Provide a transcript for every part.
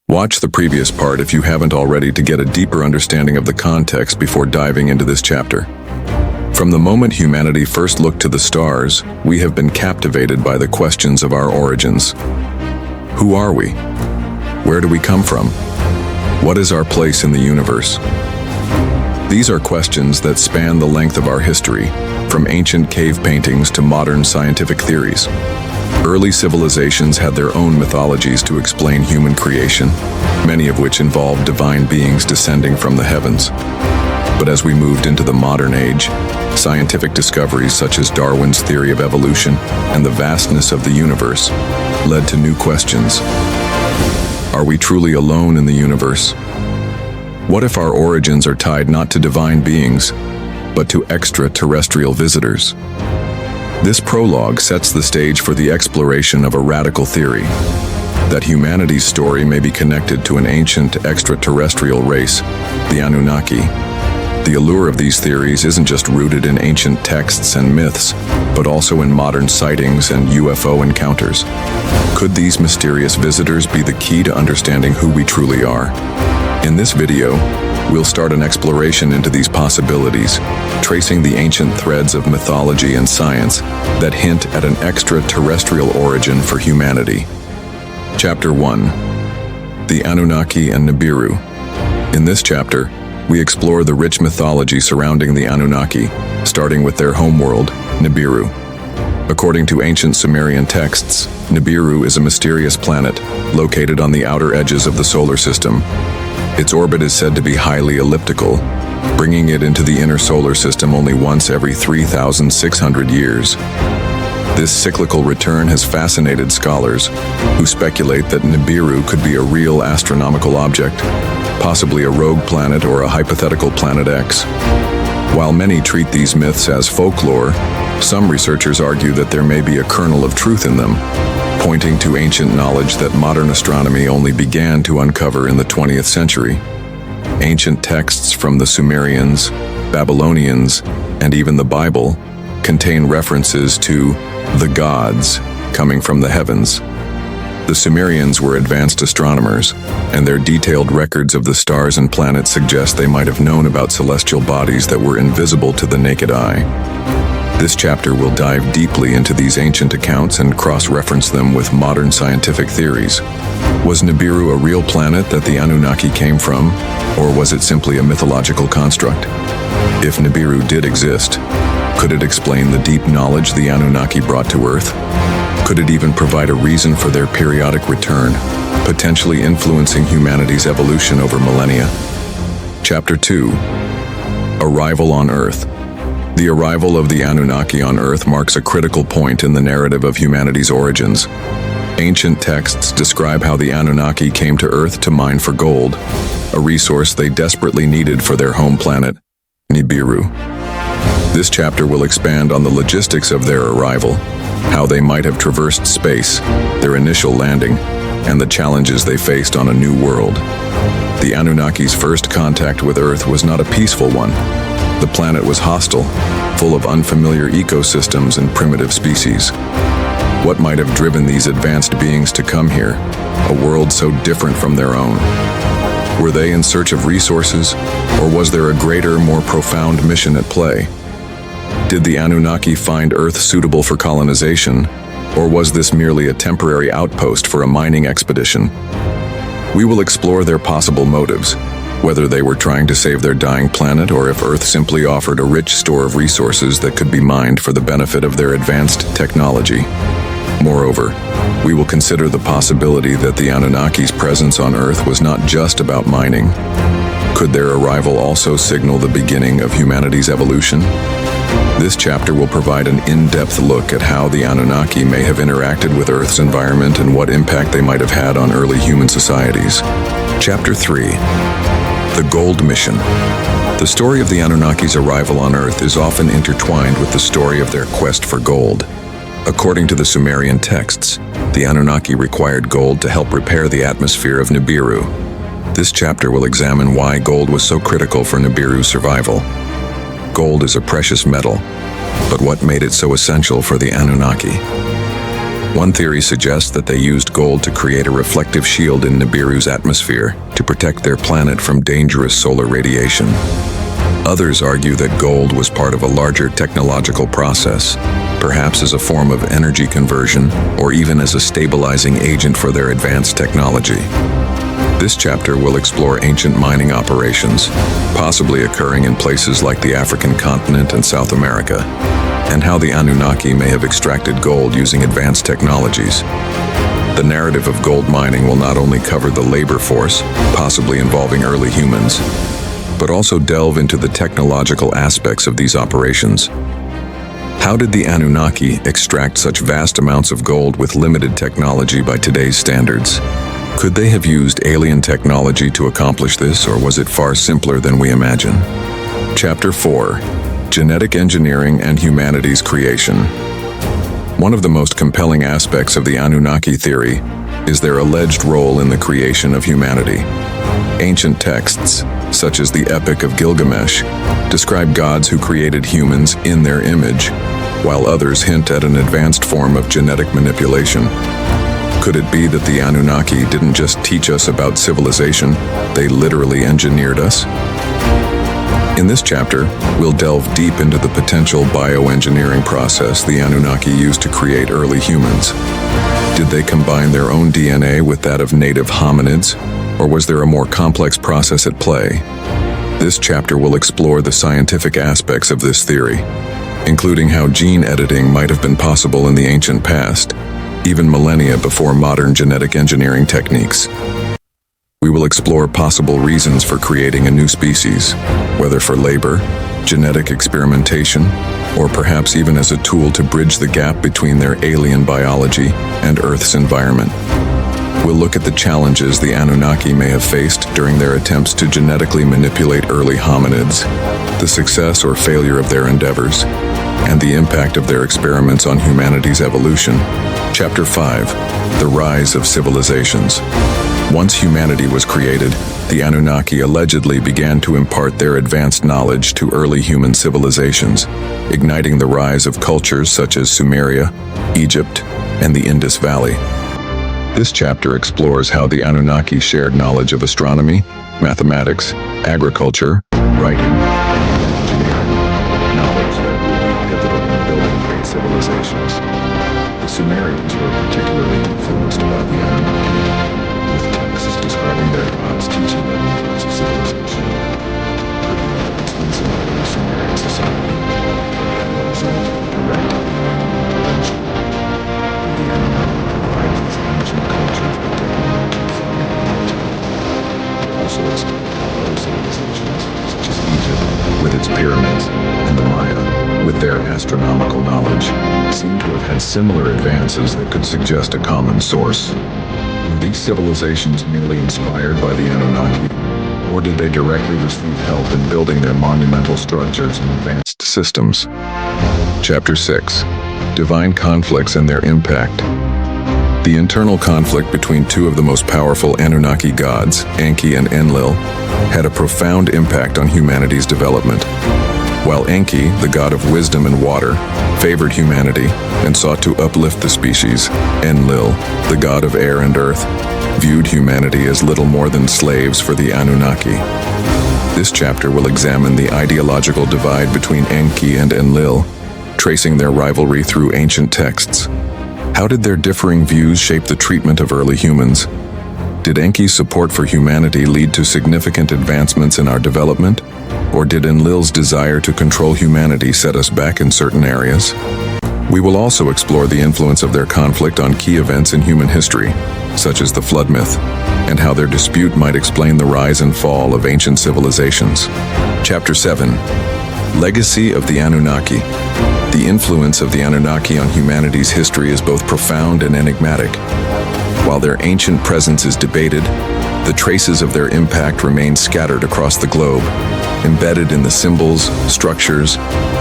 Watch the previous part if you haven't already to get a deeper understanding of the context before diving into this chapter. From the moment humanity first looked to the stars, we have been captivated by the questions of our origins. Who are we? Where do we come from? What is our place in the universe? These are questions that span the length of our history, from ancient cave paintings to modern scientific theories. Early civilizations had their own mythologies to explain human creation, many of which involved divine beings descending from the heavens. But as we moved into the modern age, scientific discoveries such as Darwin's theory of evolution and the vastness of the universe led to new questions. Are we truly alone in the universe? What if our origins are tied not to divine beings, but to extraterrestrial visitors? This prologue sets the stage for the exploration of a radical theory, that humanity's story may be connected to an ancient extraterrestrial race, the Anunnaki. The allure of these theories isn't just rooted in ancient texts and myths, but also in modern sightings and UFO encounters. Could these mysterious visitors be the key to understanding who we truly are? In this video, we'll start an exploration into these possibilities, tracing the ancient threads of mythology and science that hint at an extraterrestrial origin for humanity. Chapter 1. The Anunnaki and Nibiru. In this chapter, we explore the rich mythology surrounding the Anunnaki, starting with their homeworld, Nibiru. According to ancient Sumerian texts, Nibiru is a mysterious planet located on the outer edges of the solar system. Its orbit is said to be highly elliptical, bringing it into the inner solar system only once every 3,600 years. This cyclical return has fascinated scholars, who speculate that Nibiru could be a real astronomical object, possibly a rogue planet or a hypothetical Planet X. While many treat these myths as folklore, some researchers argue that there may be a kernel of truth in them, pointing to ancient knowledge that modern astronomy only began to uncover in the 20th century. Ancient texts from the Sumerians, Babylonians, and even the Bible contain references to the gods coming from the heavens. The Sumerians were advanced astronomers, and their detailed records of the stars and planets suggest they might have known about celestial bodies that were invisible to the naked eye. This chapter will dive deeply into these ancient accounts and cross-reference them with modern scientific theories. Was Nibiru a real planet that the Anunnaki came from, or was it simply a mythological construct? If Nibiru did exist, could it explain the deep knowledge the Anunnaki brought to Earth? Could it even provide a reason for their periodic return, potentially influencing humanity's evolution over millennia? Chapter 2. Arrival on Earth. The arrival of the Anunnaki on Earth marks a critical point in the narrative of humanity's origins. Ancient texts describe how the Anunnaki came to Earth to mine for gold, a resource they desperately needed for their home planet, Nibiru. This chapter will expand on the logistics of their arrival, how they might have traversed space, their initial landing, and the challenges they faced on a new world. The Anunnaki's first contact with Earth was not a peaceful one. The planet was hostile, full of unfamiliar ecosystems and primitive species. What might have driven these advanced beings to come here, a world so different from their own? Were they in search of resources, or was there a greater, more profound mission at play? Did the Anunnaki find Earth suitable for colonization, or was this merely a temporary outpost for a mining expedition? We will explore their possible motives, whether they were trying to save their dying planet or if Earth simply offered a rich store of resources that could be mined for the benefit of their advanced technology. Moreover, we will consider the possibility that the Anunnaki's presence on Earth was not just about mining. Could their arrival also signal the beginning of humanity's evolution? This chapter will provide an in-depth look at how the Anunnaki may have interacted with Earth's environment and what impact they might have had on early human societies. Chapter 3. The Gold Mission. The story of the Anunnaki's arrival on Earth is often intertwined with the story of their quest for gold. According to the Sumerian texts, the Anunnaki required gold to help repair the atmosphere of Nibiru. This chapter will examine why gold was so critical for Nibiru's survival. Gold is a precious metal, but what made it so essential for the Anunnaki? One theory suggests that they used gold to create a reflective shield in Nibiru's atmosphere to protect their planet from dangerous solar radiation. Others argue that gold was part of a larger technological process, perhaps as a form of energy conversion or even as a stabilizing agent for their advanced technology. This chapter will explore ancient mining operations, possibly occurring in places like the African continent and South America, and how the Anunnaki may have extracted gold using advanced technologies. The narrative of gold mining will not only cover the labor force, possibly involving early humans, but also delve into the technological aspects of these operations. How did the Anunnaki extract such vast amounts of gold with limited technology by today's standards? Could they have used alien technology to accomplish this, or was it far simpler than we imagine? Chapter 4: Genetic Engineering and Humanity's Creation. One of the most compelling aspects of the Anunnaki theory is their alleged role in the creation of humanity. Ancient texts, such as the Epic of Gilgamesh, describe gods who created humans in their image, while others hint at an advanced form of genetic manipulation. Could it be that the Anunnaki didn't just teach us about civilization, they literally engineered us? In this chapter, we'll delve deep into the potential bioengineering process the Anunnaki used to create early humans. Did they combine their own DNA with that of native hominids, or was there a more complex process at play? This chapter will explore the scientific aspects of this theory, including how gene editing might have been possible in the ancient past, even millennia before modern genetic engineering techniques. We will explore possible reasons for creating a new species, whether for labor, genetic experimentation, or perhaps even as a tool to bridge the gap between their alien biology and Earth's environment. We'll look at the challenges the Anunnaki may have faced during their attempts to genetically manipulate early hominids, the success or failure of their endeavors, and the impact of their experiments on humanity's evolution. Chapter 5: The Rise of Civilizations. Once humanity was created, the Anunnaki allegedly began to impart their advanced knowledge to early human civilizations, igniting the rise of cultures such as Sumeria, Egypt, and the Indus Valley. This chapter explores how the Anunnaki shared knowledge of astronomy, mathematics, agriculture, writing, and engineering, knowledge that would be pivotal in building great civilizations. The Sumerians were particularly influenced by the Anunnaki, with texts describing their gods teaching them the roots of civilization. For instance, in early Sumerian society, there was a direct intervention. The Anunnaki provided these ancient cultures with technologies and they also explored other civilizations, such as Egypt, with its pyramids, and the Maya, with their astronomical knowledge, seem to have had similar advances that could suggest a common source. Were these civilizations merely inspired by the Anunnaki, or did they directly receive help in building their monumental structures and advanced systems? Chapter 6: Divine Conflicts and Their Impact. The internal conflict between two of the most powerful Anunnaki gods, Enki and Enlil, had a profound impact on humanity's development. While Enki, the god of wisdom and water, favored humanity and sought to uplift the species, Enlil, the god of air and earth, viewed humanity as little more than slaves for the Anunnaki. This chapter will examine the ideological divide between Enki and Enlil, tracing their rivalry through ancient texts. How did their differing views shape the treatment of early humans? Did Enki's support for humanity lead to significant advancements in our development? Or did Enlil's desire to control humanity set us back in certain areas? We will also explore the influence of their conflict on key events in human history, such as the flood myth, and how their dispute might explain the rise and fall of ancient civilizations. Chapter 7: Legacy of the Anunnaki. The influence of the Anunnaki on humanity's history is both profound and enigmatic. While their ancient presence is debated, the traces of their impact remain scattered across the globe, embedded in the symbols, structures,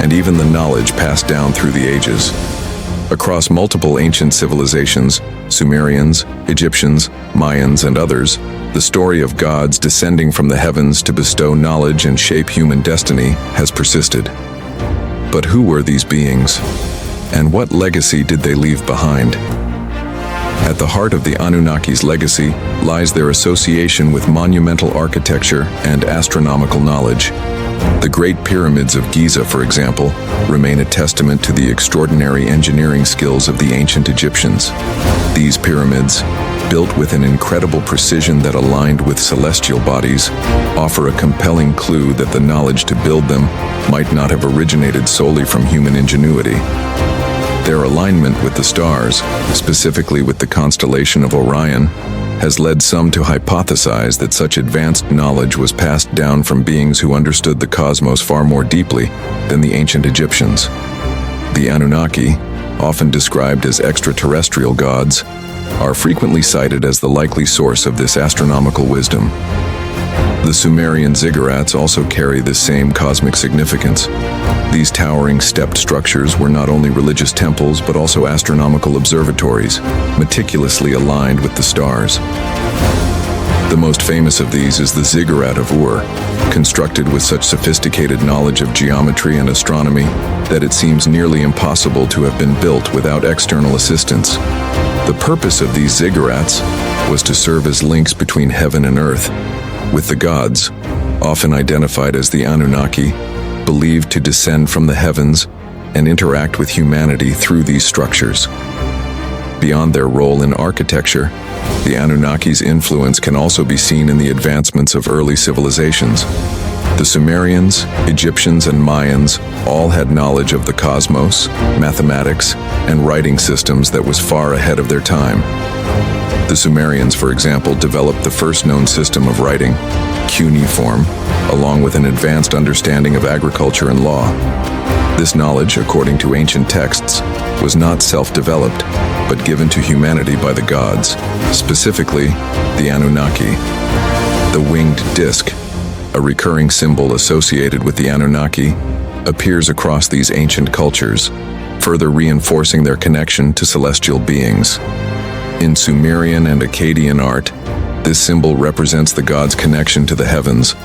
and even the knowledge passed down through the ages. Across multiple ancient civilizations, Sumerians, Egyptians, Mayans, and others, the story of gods descending from the heavens to bestow knowledge and shape human destiny has persisted. But who were these beings? And what legacy did they leave behind? At the heart of the Anunnaki's legacy lies their association with monumental architecture and astronomical knowledge. The Great Pyramids of Giza, for example, remain a testament to the extraordinary engineering skills of the ancient Egyptians. These pyramids, built with an incredible precision that aligned with celestial bodies, offer a compelling clue that the knowledge to build them might not have originated solely from human ingenuity. Their alignment with the stars, specifically with the constellation of Orion, has led some to hypothesize that such advanced knowledge was passed down from beings who understood the cosmos far more deeply than the ancient Egyptians. The Anunnaki, often described as extraterrestrial gods, are frequently cited as the likely source of this astronomical wisdom. The Sumerian ziggurats also carry the same cosmic significance. These towering stepped structures were not only religious temples but also astronomical observatories, meticulously aligned with the stars. The most famous of these is the Ziggurat of Ur, constructed with such sophisticated knowledge of geometry and astronomy that it seems nearly impossible to have been built without external assistance. The purpose of these ziggurats was to serve as links between heaven and earth, with the gods, often identified as the Anunnaki, believed to descend from the heavens and interact with humanity through these structures. Beyond their role in architecture, the Anunnaki's influence can also be seen in the advancements of early civilizations. The Sumerians, Egyptians, and Mayans all had knowledge of the cosmos, mathematics, and writing systems that was far ahead of their time. The Sumerians, for example, developed the first known system of writing, cuneiform, along with an advanced understanding of agriculture and law. This knowledge, according to ancient texts, was not self-developed, but given to humanity by the gods, specifically the Anunnaki. The winged disk, a recurring symbol associated with the Anunnaki, appears across these ancient cultures, further reinforcing their connection to celestial beings. In Sumerian and Akkadian art, this symbol represents the gods' connection to the heavens,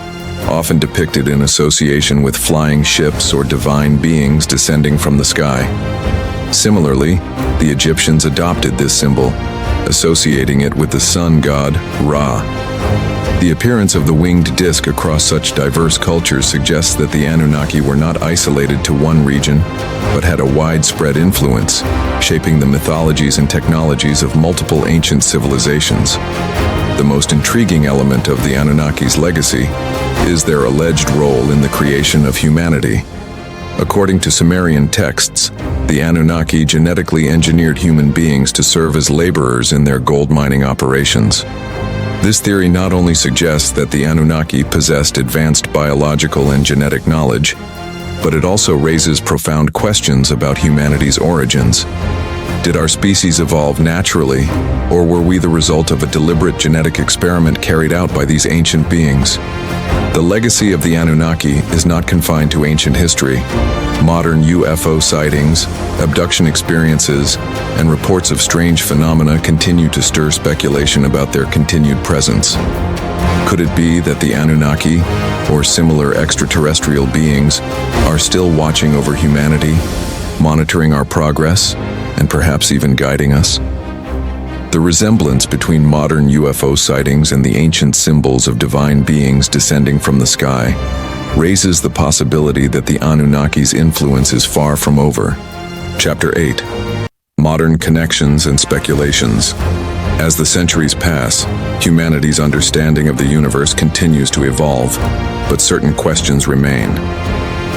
often depicted in association with flying ships or divine beings descending from the sky. Similarly, the Egyptians adopted this symbol, associating it with the sun god, Ra. The appearance of the winged disk across such diverse cultures suggests that the Anunnaki were not isolated to one region, but had a widespread influence, shaping the mythologies and technologies of multiple ancient civilizations. The most intriguing element of the Anunnaki's legacy is their alleged role in the creation of humanity. According to Sumerian texts, the Anunnaki genetically engineered human beings to serve as laborers in their gold mining operations. This theory not only suggests that the Anunnaki possessed advanced biological and genetic knowledge, but it also raises profound questions about humanity's origins. Did our species evolve naturally, or were we the result of a deliberate genetic experiment carried out by these ancient beings? The legacy of the Anunnaki is not confined to ancient history. Modern UFO sightings, abduction experiences, and reports of strange phenomena continue to stir speculation about their continued presence. Could it be that the Anunnaki, or similar extraterrestrial beings, are still watching over humanity, monitoring our progress, and perhaps even guiding us? The resemblance between modern UFO sightings and the ancient symbols of divine beings descending from the sky raises the possibility that the Anunnaki's influence is far from over. Chapter 8. Modern Connections and Speculations. As the centuries pass, humanity's understanding of the universe continues to evolve, but certain questions remain.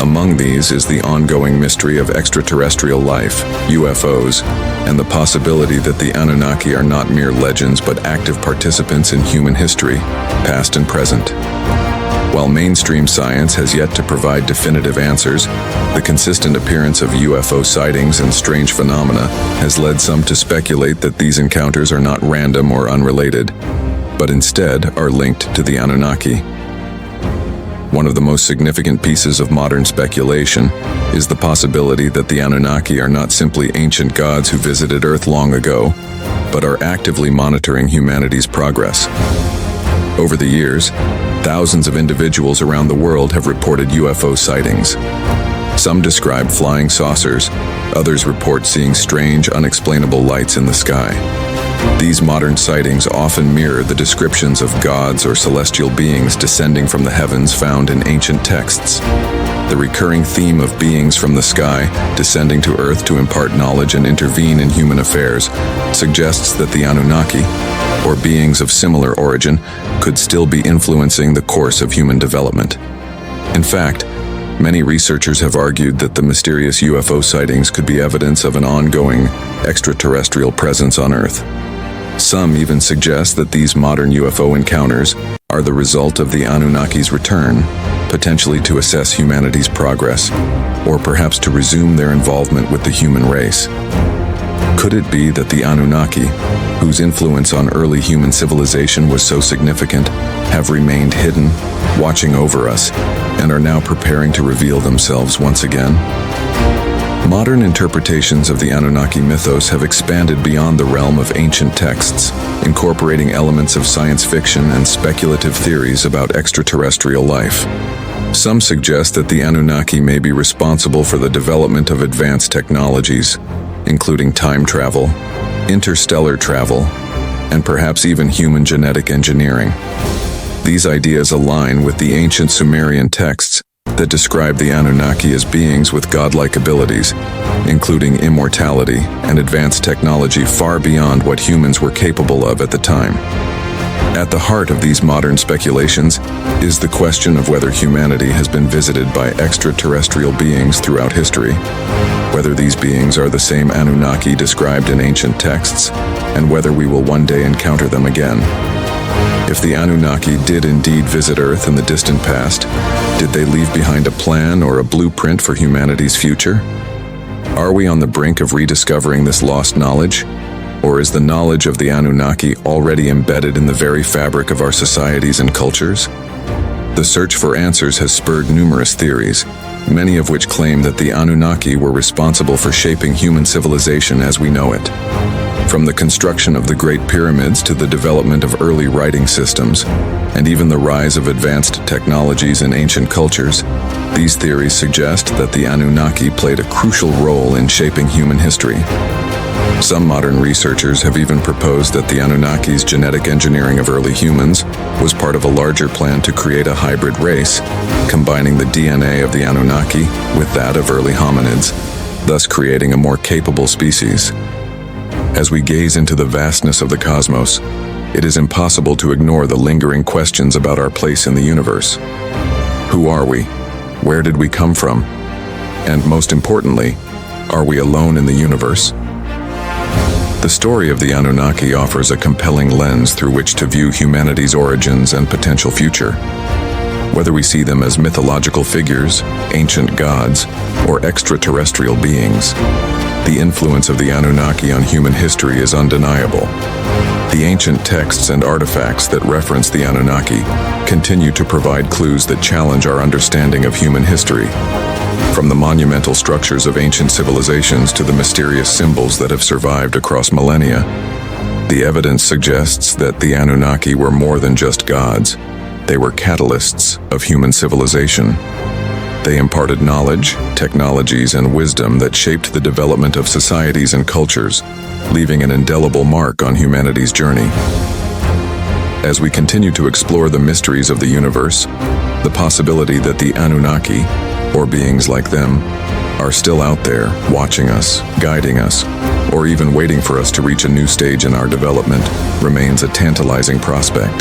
Among these is the ongoing mystery of extraterrestrial life, UFOs, and the possibility that the Anunnaki are not mere legends but active participants in human history, past and present. While mainstream science has yet to provide definitive answers, the consistent appearance of UFO sightings and strange phenomena has led some to speculate that these encounters are not random or unrelated, but instead are linked to the Anunnaki. One of the most significant pieces of modern speculation is the possibility that the Anunnaki are not simply ancient gods who visited Earth long ago, but are actively monitoring humanity's progress. Over the years, thousands of individuals around the world have reported UFO sightings. Some describe flying saucers, others report seeing strange, unexplainable lights in the sky. These modern sightings often mirror the descriptions of gods or celestial beings descending from the heavens found in ancient texts. The recurring theme of beings from the sky descending to Earth to impart knowledge and intervene in human affairs suggests that the Anunnaki, or beings of similar origin, could still be influencing the course of human development. In fact, many researchers have argued that the mysterious UFO sightings could be evidence of an ongoing extraterrestrial presence on Earth. Some even suggest that these modern UFO encounters are the result of the Anunnaki's return, potentially to assess humanity's progress, or perhaps to resume their involvement with the human race. Could it be that the Anunnaki, whose influence on early human civilization was so significant, have remained hidden, watching over us, and are now preparing to reveal themselves once again? Modern interpretations of the Anunnaki mythos have expanded beyond the realm of ancient texts, incorporating elements of science fiction and speculative theories about extraterrestrial life. Some suggest that the Anunnaki may be responsible for the development of advanced technologies, including time travel, interstellar travel, and perhaps even human genetic engineering. These ideas align with the ancient Sumerian texts that describe the Anunnaki as beings with godlike abilities, including immortality and advanced technology far beyond what humans were capable of at the time. At the heart of these modern speculations is the question of whether humanity has been visited by extraterrestrial beings throughout history, whether these beings are the same Anunnaki described in ancient texts, and whether we will one day encounter them again. If the Anunnaki did indeed visit Earth in the distant past, did they leave behind a plan or a blueprint for humanity's future? Are we on the brink of rediscovering this lost knowledge? Or is the knowledge of the Anunnaki already embedded in the very fabric of our societies and cultures? The search for answers has spurred numerous theories, many of which claim that the Anunnaki were responsible for shaping human civilization as we know it. From the construction of the Great Pyramids to the development of early writing systems, and even the rise of advanced technologies in ancient cultures, these theories suggest that the Anunnaki played a crucial role in shaping human history. Some modern researchers have even proposed that the Anunnaki's genetic engineering of early humans was part of a larger plan to create a hybrid race, combining the DNA of the Anunnaki with that of early hominids, thus creating a more capable species. As we gaze into the vastness of the cosmos, it is impossible to ignore the lingering questions about our place in the universe. Who are we? Where did we come from? And most importantly, are we alone in the universe? The story of the Anunnaki offers a compelling lens through which to view humanity's origins and potential future. Whether we see them as mythological figures, ancient gods, or extraterrestrial beings, the influence of the Anunnaki on human history is undeniable. The ancient texts and artifacts that reference the Anunnaki continue to provide clues that challenge our understanding of human history. From the monumental structures of ancient civilizations to the mysterious symbols that have survived across millennia, the evidence suggests that the Anunnaki were more than just gods. They were catalysts of human civilization. They imparted knowledge, technologies, and wisdom that shaped the development of societies and cultures, leaving an indelible mark on humanity's journey. As we continue to explore the mysteries of the universe, the possibility that the Anunnaki, or beings like them, are still out there, watching us, guiding us, or even waiting for us to reach a new stage in our development, remains a tantalizing prospect.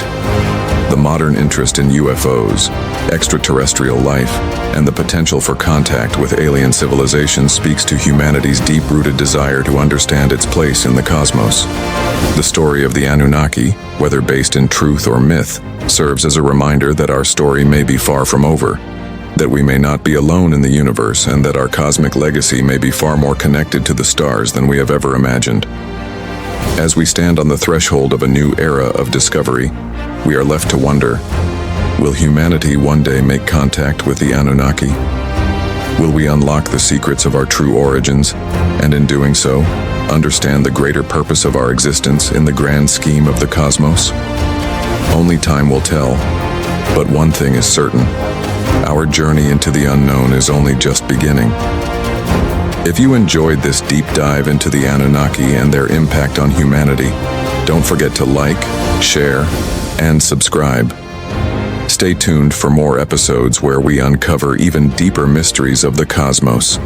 The modern interest in UFOs, extraterrestrial life, and the potential for contact with alien civilizations speaks to humanity's deep-rooted desire to understand its place in the cosmos. The story of the Anunnaki, whether based in truth or myth, serves as a reminder that our story may be far from over, that we may not be alone in the universe, and that our cosmic legacy may be far more connected to the stars than we have ever imagined. As we stand on the threshold of a new era of discovery, we are left to wonder, will humanity one day make contact with the Anunnaki? Will we unlock the secrets of our true origins, and in doing so, understand the greater purpose of our existence in the grand scheme of the cosmos? Only time will tell, but one thing is certain. Our journey into the unknown is only just beginning. If you enjoyed this deep dive into the Anunnaki and their impact on humanity, Don't forget to like, share, and subscribe. Stay tuned for more episodes where we uncover even deeper mysteries of the cosmos.